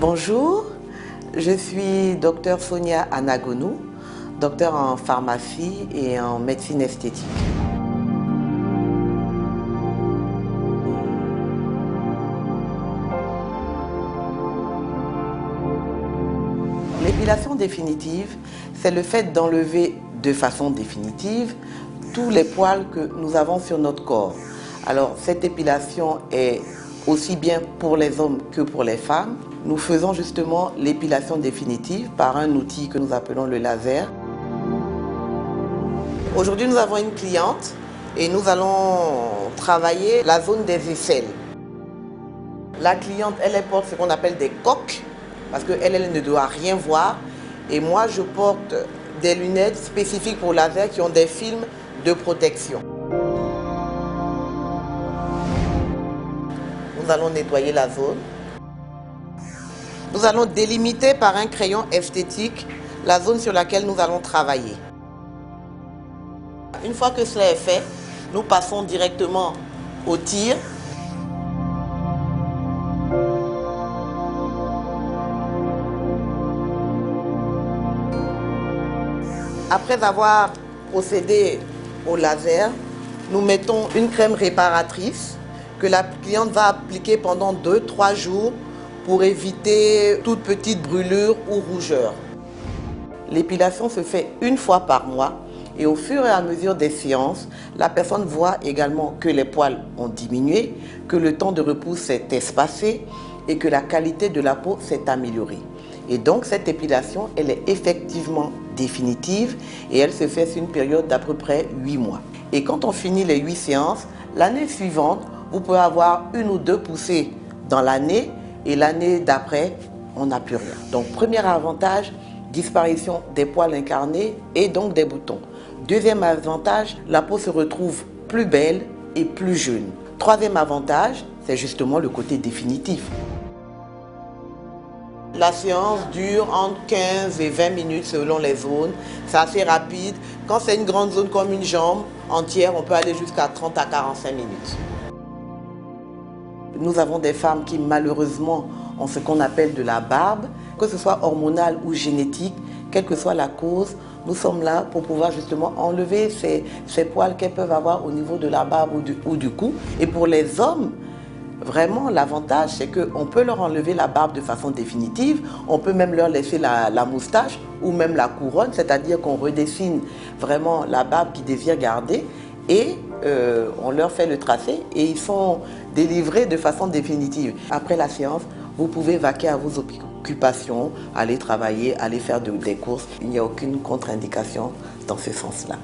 Bonjour, je suis Dr Sonia Anagonou, docteur en pharmacie et en médecine esthétique. L'épilation définitive, c'est le fait d'enlever de façon définitive tous les poils que nous avons sur notre corps. Alors, cette épilation est aussi bien pour les hommes que pour les femmes. Nous faisons justement l'épilation définitive par un outil que nous appelons le laser. Aujourd'hui, nous avons une cliente et nous allons travailler la zone des aisselles. La cliente, elle porte ce qu'on appelle des coques parce qu'elle ne doit rien voir. Et moi, je porte des lunettes spécifiques pour laser qui ont des films de protection. Nous allons nettoyer la zone. Nous allons délimiter par un crayon esthétique la zone sur laquelle nous allons travailler. Une fois que cela est fait, nous passons directement au tir. Après avoir procédé au laser, nous mettons une crème réparatrice que la cliente va appliquer pendant 2-3 jours pour éviter toute petite brûlure ou rougeur. L'épilation se fait une fois par mois et au fur et à mesure des séances, la personne voit également que les poils ont diminué, que le temps de repousse s'est espacé et que la qualité de la peau s'est améliorée. Et donc cette épilation, elle est effectivement définitive et elle se fait sur une période d'à peu près 8 mois. Et quand on finit les 8 séances, l'année suivante, vous pouvez avoir 1 ou 2 poussées dans l'année et l'année d'après, on n'a plus rien. Donc premier avantage, disparition des poils incarnés et donc des boutons. Deuxième avantage, la peau se retrouve plus belle et plus jeune. Troisième avantage, c'est justement le côté définitif. La séance dure entre 15 et 20 minutes selon les zones. C'est assez rapide. Quand c'est une grande zone comme une jambe entière, on peut aller jusqu'à 30 à 45 minutes. Nous avons des femmes qui malheureusement ont ce qu'on appelle de la barbe, que ce soit hormonale ou génétique, quelle que soit la cause, nous sommes là pour pouvoir justement enlever ces poils qu'elles peuvent avoir au niveau de la barbe ou du cou. Et pour les hommes, vraiment, l'avantage, c'est qu'on peut leur enlever la barbe de façon définitive, on peut même leur laisser la moustache ou même la couronne, c'est-à-dire qu'on redessine vraiment la barbe qu'ils désirent garder et on leur fait le tracé et ils sont délivrés de façon définitive. Après la séance, vous pouvez vaquer à vos occupations, aller travailler, aller faire des courses. Il n'y a aucune contre-indication dans ce sens-là.